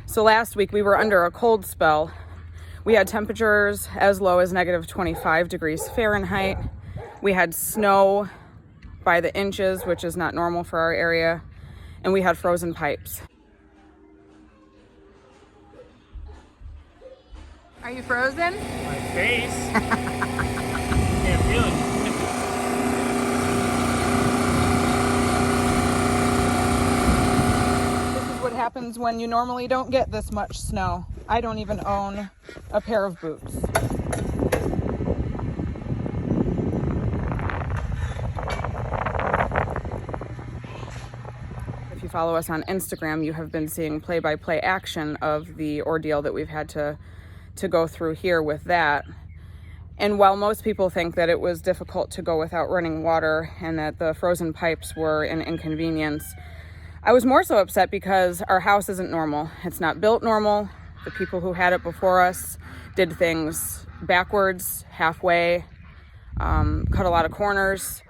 So last week we were under a cold spell. We had temperatures as low as negative 25 degrees Fahrenheit. We had snow by the inches, which is not normal for our area. And we had frozen pipes. Are you frozen? My face. Can't feel it. This is what happens when you normally don't get this much snow. I don't even own a pair of boots. If you follow us on Instagram, you have been seeing play-by-play action of the ordeal that we've had to go through here with that. And while most people think that it was difficult to go without running water and that the frozen pipes were an inconvenience, I was more so upset because our house isn't normal. It's not built normal. The people who had it before us did things backwards, halfway, cut a lot of corners.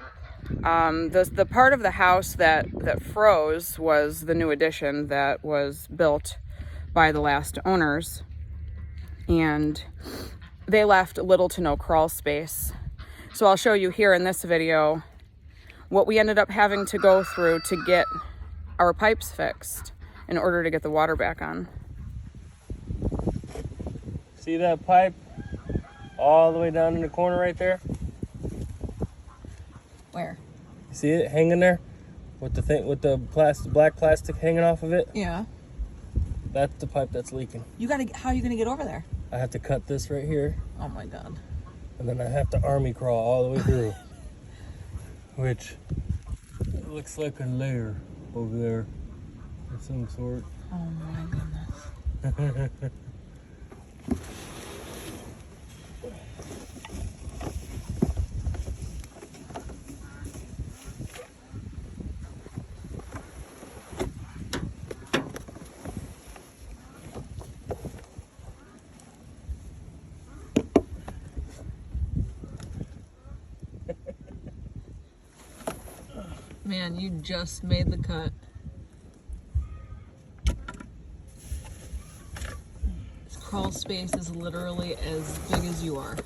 The part of the house that froze was the new addition that was built by the last owners. And they left little to no crawl space. So I'll show you here in this video what we ended up having to go through to get our pipes fixed in order to get the water back on. See that pipe all the way down in the corner right there? Where? See it hanging there with the thing, with the black plastic hanging off of it? Yeah. That's the pipe that's leaking. How are you gonna get over there? I have to cut this right here, Oh my God. and then I have to army crawl all the way through, which looks like a lair over there of some sort. Oh my goodness. Man, you just made the cut. This crawl space is literally as big as you are.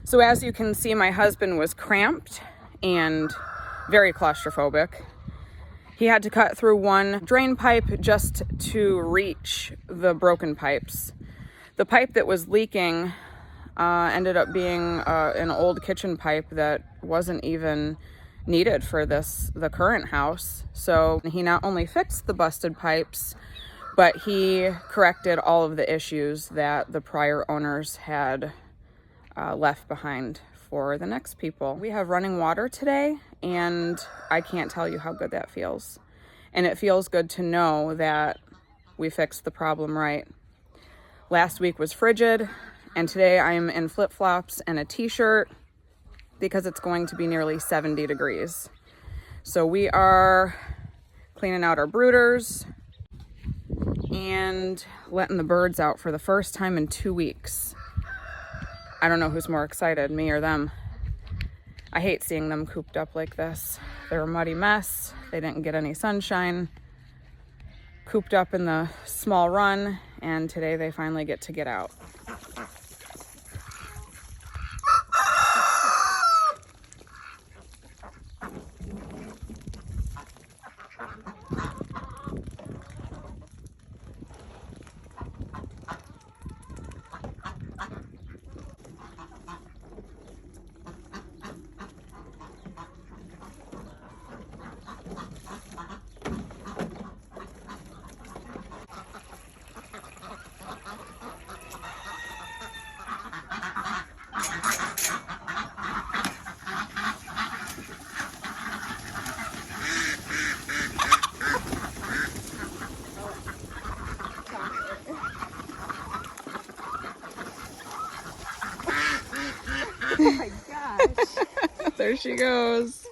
So as you can see, my husband was cramped and very claustrophobic. He had to cut through one drain pipe just to reach the broken pipes. The pipe that was leaking ended up being an old kitchen pipe that wasn't even needed for the current house. So he not only fixed the busted pipes, but he corrected all of the issues that the prior owners had left behind for the next people. We have running water today, and I can't tell you how good that feels. And it feels good to know that we fixed the problem right. Last week was frigid, and today I'm in flip-flops and a t-shirt because it's going to be nearly 70 degrees. So we are cleaning out our brooders and letting the birds out for the first time in 2 weeks. I don't know who's more excited, me or them. I hate seeing them cooped up like this. They're a muddy mess. They didn't get any sunshine. Cooped up in the small run, and today they finally get to get out. Oh my gosh. There she goes.